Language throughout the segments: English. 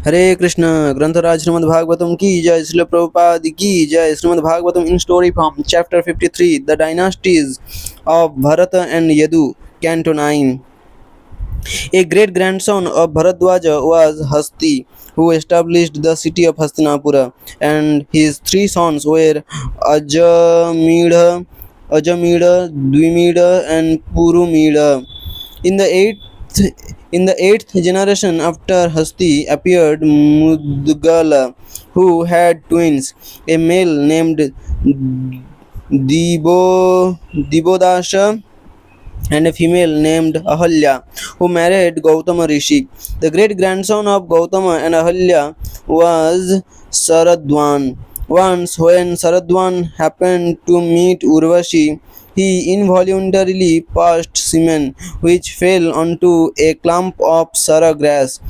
हरे कृष्ण ग्रंथराज श्रीमद् भागवतम की जय श्रील प्रभुपाद की जय Shrimad Bhagavatam in story from chapter 53 the dynasties of Bharat and Yadu canto 9. A great grandson of Bharadwaja was Hasti, who established the city of Hastinapura, and his three sons were Ajamida, Dvimida, and Purumida. In the eighth generation after Hasti appeared Mudgala, who had twins, a male named Dibodasha and a female named Ahalya, who married Gautama Rishi. The great grandson of Gautama and Ahalya was Saradwan. Once, when Saradwan happened to meet Urvashi, he involuntarily passed semen which fell onto a clump of Sara grass.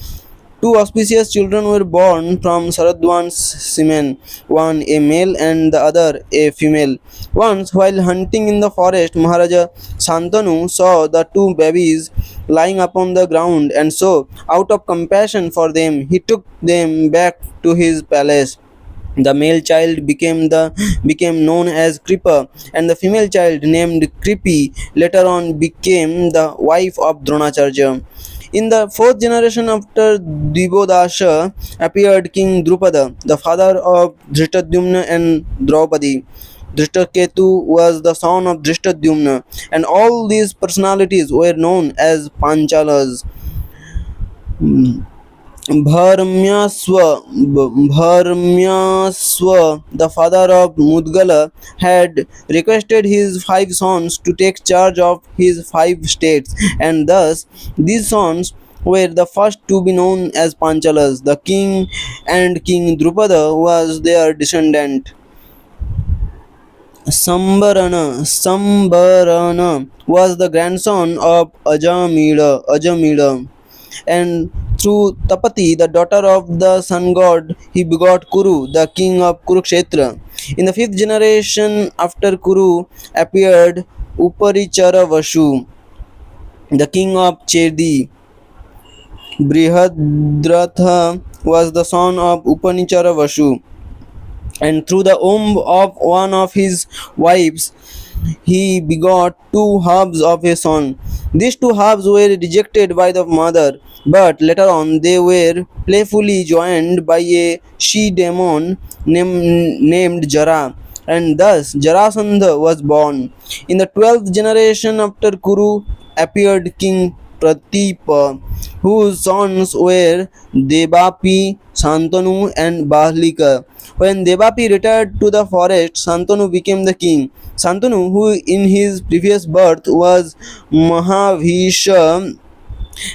Two auspicious children were born from Saradwan's semen, one a male and the other a female. Once, while hunting in the forest, Maharaja Santanu saw the two babies lying upon the ground, and so, out of compassion for them, he took them back to his palace. The male child became known as Kripa, and the female child named Kripi later on became the wife of Dronacharya. In the fourth generation after Dibodasha appeared King Drupada, the father of Drishtadyumna and Draupadi. Drishtaketu was the son of Drishtadyumna, and all these personalities were known as Panchalas. Bharmyaswa, the father of Mudgala, had requested his five sons to take charge of his five states, and thus these sons were the first to be known as Panchalas. The king and King Drupada was their descendant. Sambarana was the grandson of Ajamida, and through Tapati, the daughter of the sun god, he begot Kuru, the king of Kurukshetra. In the fifth generation after Kuru appeared Uparichara Vashu, the king of Chedi. Brihadratha was the son of Upanichara Vashu, and through the womb of one of his wives he begot two halves of a son. These two halves were rejected by the mother, but later on they were playfully joined by a she demon named Jara, and thus Jarasandha was born. In the 12th generation after Kuru appeared King Pratipa, whose sons were Debapi, Santanu, and Bahlika. When Debapi retired to the forest, Santanu became the king. Santanu, who in his previous birth was Mahavisha,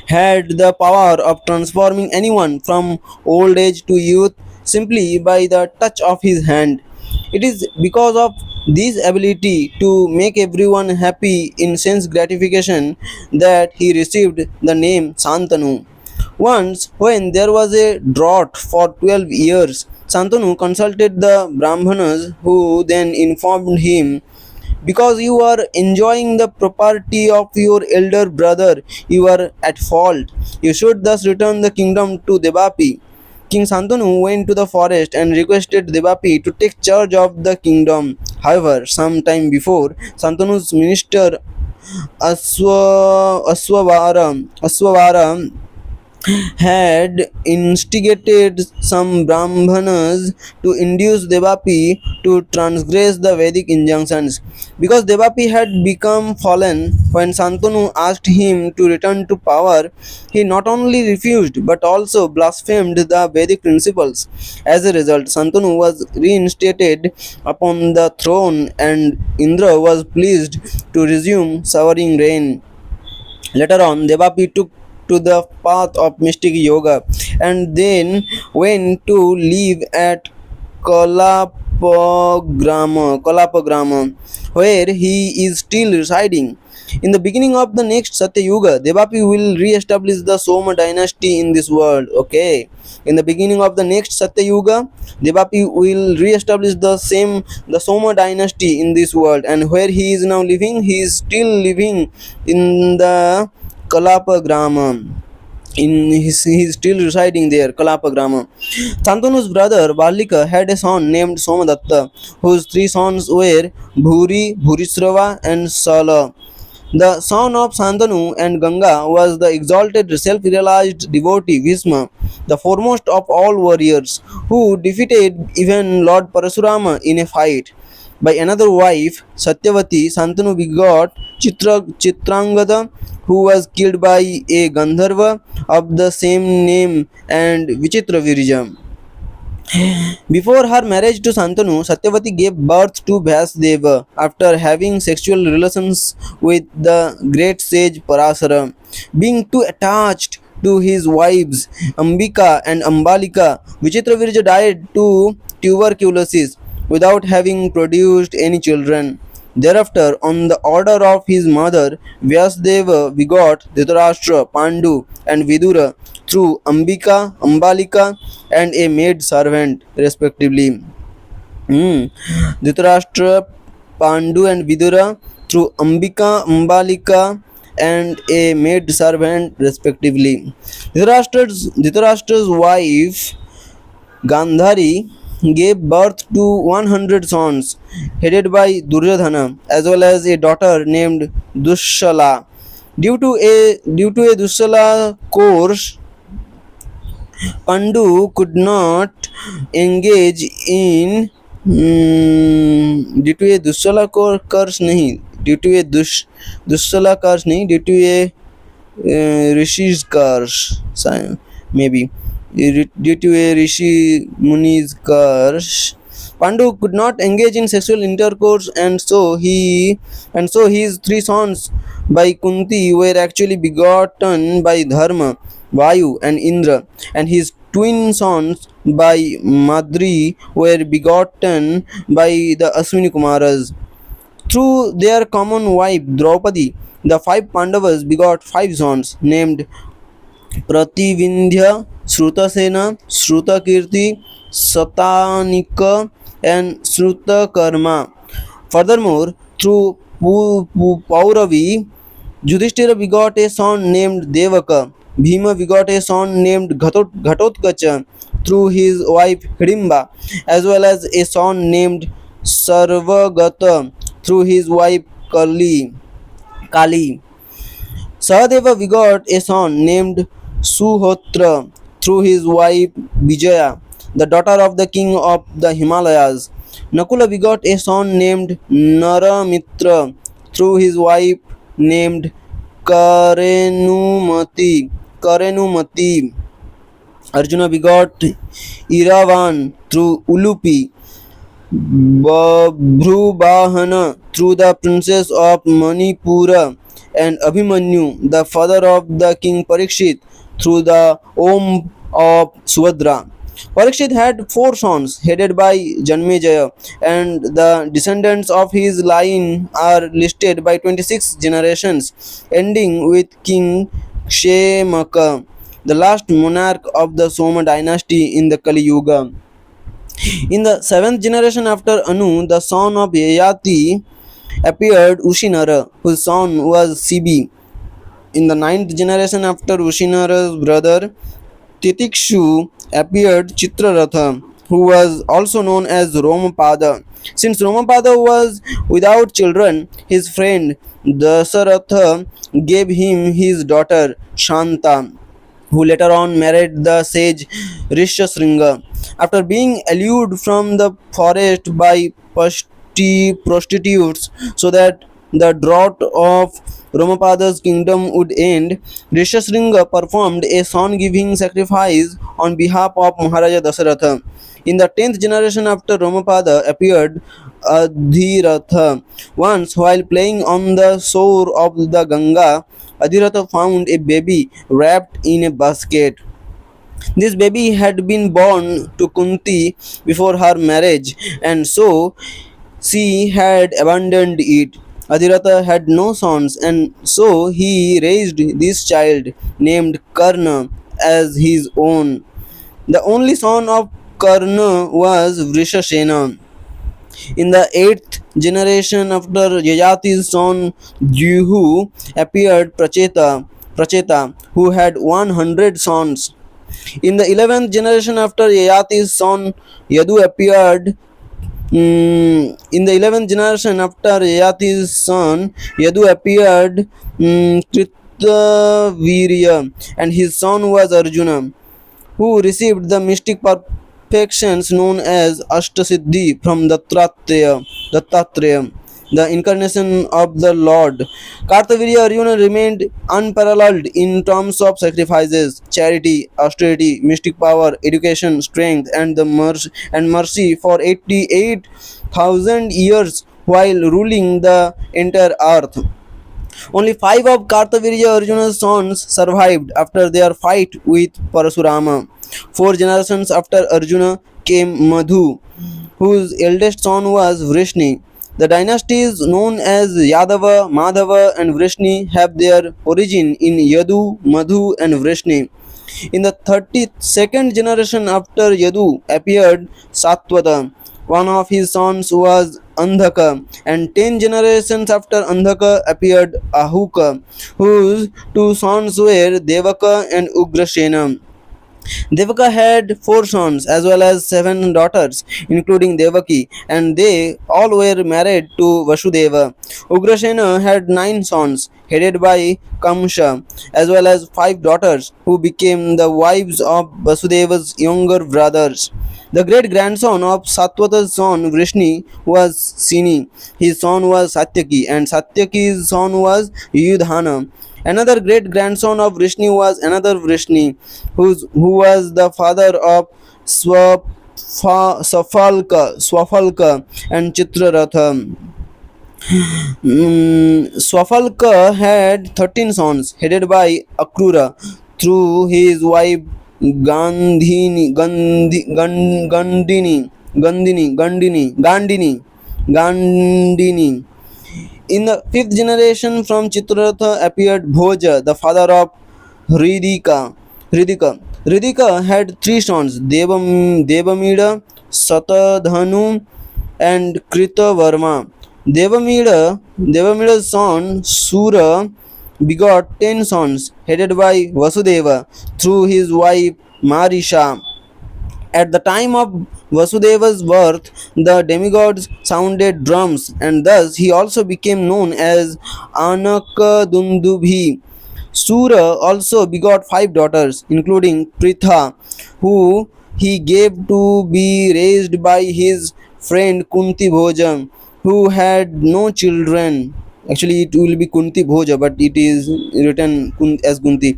had the power of transforming anyone from old age to youth simply by the touch of his hand. It is because of this ability to make everyone happy in sense gratification that he received the name Santanu. Once, when there was a drought for 12 years, Santanu consulted the Brahmanas, who then informed him, because you are enjoying the property of your elder brother, you are at fault. You should thus return the kingdom to Devapi. King Santanu went to the forest and requested Devapi to take charge of the kingdom. However, some time before, Santanu's minister Aswavara had instigated some Brahmanas to induce Devapi to transgress the Vedic injunctions. Because Devapi had become fallen, when Santanu asked him to return to power, he not only refused but also blasphemed the Vedic principles. As a result, Santanu was reinstated upon the throne, and Indra was pleased to resume sovereign reign. Later on, Devapi took to the path of mystic yoga and then went to live at Kalapagrama, where he is still residing. In the beginning of the next Satya Yuga, Devapi will re-establish the Soma dynasty in this world. Okay. In the beginning of the next Satya Yuga, Devapi will re-establish the Soma dynasty in this world, and where he is now living, he is still living in the Kalapagrama. He is still residing there, Kalapa Grama. Santanu's brother Valika had a son named Somadatta, whose three sons were Bhuri, Bhurisrava, and Sala. The son of Santanu and Ganga was the exalted self-realized devotee Bhisma, the foremost of all warriors, who defeated even Lord Parasurama in a fight. By another wife, Satyavati, Santanu begot Chitrangada, who was killed by a Gandharva of the same name, and Vichitra Virja. Before her marriage to Santanu, Satyavati gave birth to Vyasdeva after having sexual relations with the great sage Parasara. Being too attached to his wives Ambika and Ambalika, Vichitravirja died to tuberculosis without having produced any children. Thereafter, on the order of his mother, Vyasdeva begot Dhritarashtra, Pandu, and Vidura through Ambika, Ambalika, and a maid servant, respectively. Dhritarashtra, Pandu, and Vidura through Ambika, Ambalika, and a maid servant, respectively. Dhritarashtra's wife Gandhari gave birth to 100 sons, headed by Duryodhana, as well as a daughter named Dushala. Due to a Dushala course, Pandu could not engage in due to a Dushala curse नहीं due to a Dushala curse नहीं due to a Rishi's curse maybe due to a Rishi Muni's curse. Pandu could not engage in sexual intercourse, and so his three sons by Kunti were actually begotten by Dharma, Vayu, and Indra, and his twin sons by Madri were begotten by the Aswini Kumaras. Through their common wife Draupadi, the five Pandavas begot five sons named Prativindhya, Shrutasena, Shrutakirti, Satanika, and Shrutakarma. Furthermore, through Pauravi, Yudhishthira begot a son named Devaka. Bhima begot a son named Ghatotkacha through his wife Hidimba, as well as a son named Sarvagata through his wife Kali. Sahadeva begot a son named Suhotra through his wife Vijaya, the daughter of the king of the Himalayas. Nakula begot a son named Naramitra through his wife named Karenumati. Arjuna begot Iravan through Ulupi, Bhrubahana through the princess of Manipura, and Abhimanyu, the father of the king Parikshit, through the Om of Subhadra. Parikshit had four sons headed by Janmejaya, and the descendants of his line are listed by 26 generations, ending with King Kshemaka, the last monarch of the Soma dynasty in the Kali Yuga. In the seventh generation after Anu, the son of Yayati, appeared Ushinara, whose son was Sibi. In the ninth generation after Ushinara's brother Titikshu, appeared Chitraratha, who was also known as Romapada. Since Romapada was without children, his friend Dasaratha gave him his daughter Shanta, who later on married the sage Rishyasringa. After being allured from the forest by prostitutes so that the drought of Romapada's kingdom would end, Rishyasringa performed a son-giving sacrifice on behalf of Maharaja Dasaratha. In the 10th generation after Romapada appeared Adhiratha. Once, while playing on the shore of the Ganga, Adhiratha found a baby wrapped in a basket. This baby had been born to Kunti before her marriage, and so she had abandoned it. Adhiratha had no sons, and so he raised this child named Karna as his own. The only son of Karna was Vrishasena. In the 8th generation after Yayati's son Juhu appeared Pracheta. Pracheta, who had 100 sons. In the 11th generation after Yayati's son Yadu appeared, in the 11th generation after Yayati's son Yadu appeared, Kritavirya, and his son was Arjuna, who received the mystic perfections known as Ashtasiddhi from Dattatreya, the incarnation of the Lord. Kartavirya Arjuna remained unparalleled in terms of sacrifices, charity, austerity, mystic power, education, strength, and the mercy for 88,000 years while ruling the entire earth. Only five of Kartavirya Arjuna's sons survived after their fight with Parasurama. Four generations after Arjuna came Madhu, whose eldest son was Vrishni. The dynasties known as Yadava, Madhava, and Vrishni have their origin in Yadu, Madhu, and Vrishni. In the 32nd generation after Yadu appeared Satvata. One of his sons was Andhaka, and 10 generations after Andhaka appeared Ahuka, whose two sons were Devaka and Ugrasena. Devaka had four sons as well as seven daughters, including Devaki, and they all were married to Vasudeva. Ugrasena had nine sons, headed by Kamsha, as well as five daughters, who became the wives of Vasudeva's younger brothers. The great grandson of Satvata's son Vrishni was Sini. His son was Satyaki, and Satyaki's son was Yudhana. Another great grandson of Vrishni was another Vrishni, who was the father of Swafalka and Chitraratha. Swafalka had 13 sons, headed by Akrura, through his wife Gandini. In the fifth generation from Chitraratha appeared Bhoja, the father of Ridika had three sons, Devamida, Satadhanu, and Kritavarma. Devamida's son Sura begot 10 sons, headed by Vasudeva, through his wife Marisha. At the time of Vasudeva's birth, the demigods sounded drums, and thus he also became known as Anakadundubhi. Sura also begot five daughters, including Pritha, who he gave to be raised by his friend Kunti Bhoja, who had no children. Actually, it will be Kunti Bhoja, but it is written as Kunti.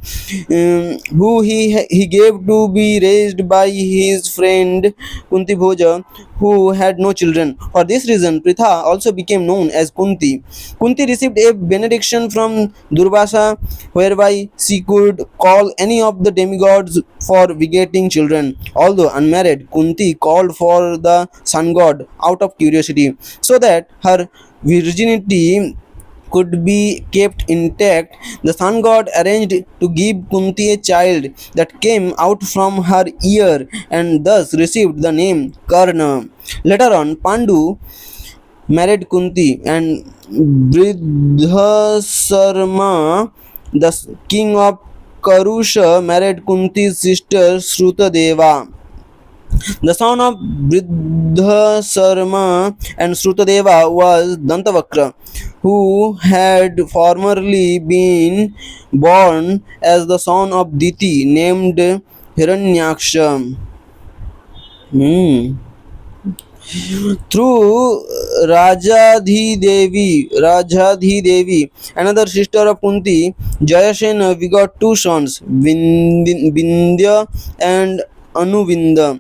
Who he gave to be raised by his friend Kunti Bhoja, who had no children. For this reason, Pritha also became known as Kunti. Kunti received a benediction from Durvasa, whereby she could call any of the demigods for begetting children. Although unmarried, Kunti called for the sun god out of curiosity, so that her virginity could be kept intact. The sun god arranged to give Kunti a child that came out from her ear and thus received the name Karna. Later on, Pandu married Kunti, and Bridhasarma, the king of Karusha, married Kunti's sister Shrutadeva. The son of Bridhasarma and Shrutadeva was Dantavakra, who had formerly been born as the son of Diti, named Hiranyaksha. Through Rajadhi Devi, another sister of Kunti, Jayasena begot two sons, Vindhya and Anuvinda.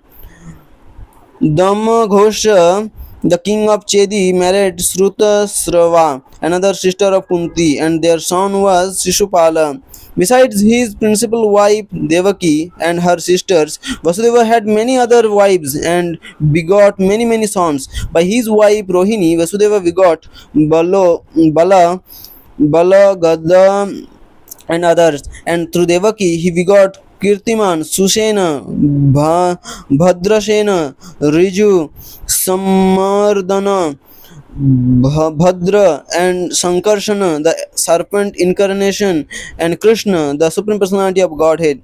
Damaghosha, the king of Chedi, married Srutasrava, another sister of Kunti, and their son was Shishupala. Besides his principal wife Devaki and her sisters, Vasudeva had many other wives and begot many sons. By his wife Rohini, Vasudeva begot Bala, Gada, and others, and through Devaki he begot Kirtiman, Susena, Bhadrasena, Riju, Samardana, Bhadra and Sankarsana, the serpent incarnation, and Krishna, the supreme personality of Godhead.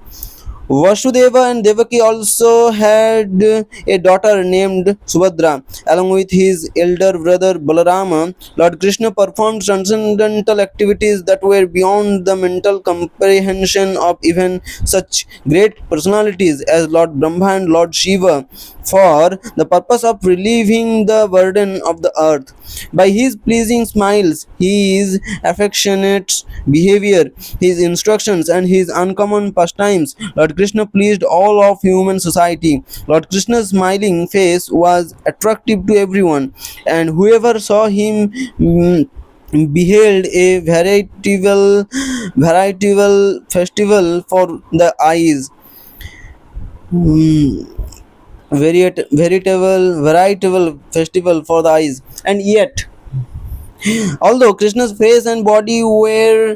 Vasudeva and Devaki also had a daughter named Subhadra. Along with his elder brother Balarama, Lord Krishna performed transcendental activities that were beyond the mental comprehension of even such great personalities as Lord Brahma and Lord Shiva for the purpose of relieving the burden of the earth. By his pleasing smiles, his affectionate behavior, his instructions, and his uncommon pastimes, Lord Krishna pleased all of human society. Lord Krishna's smiling face was attractive to everyone, and whoever saw him beheld a veritable festival for the eyes. Mm, veritable festival for the eyes. And yet, although Krishna's face and body were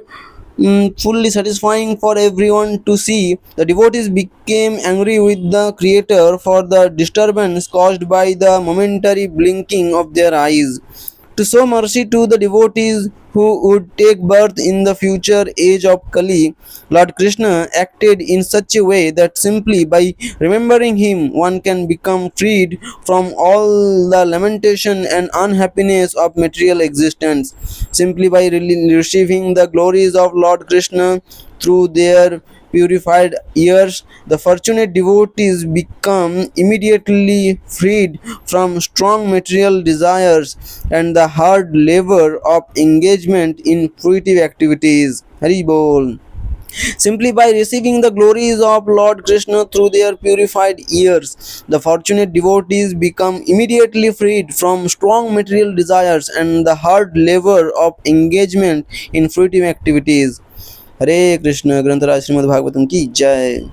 fully satisfying for everyone to see, the devotees became angry with the Creator for the disturbance caused by the momentary blinking of their eyes. To show mercy to the devotees who would take birth in the future age of Kali, Lord Krishna acted in such a way that simply by remembering him one can become freed from all the lamentation and unhappiness of material existence. Simply by receiving the glories of Lord Krishna through their purified ears, the fortunate devotees become immediately freed from strong material desires and the hard labor of engagement in fruitive activities. Hari Bol. Simply by receiving the glories of Lord Krishna through their purified ears, the fortunate devotees become immediately freed from strong material desires and the hard labor of engagement in fruitive activities. हरे कृष्ण ग्रंथराज श्रीमद् भागवतम की जय।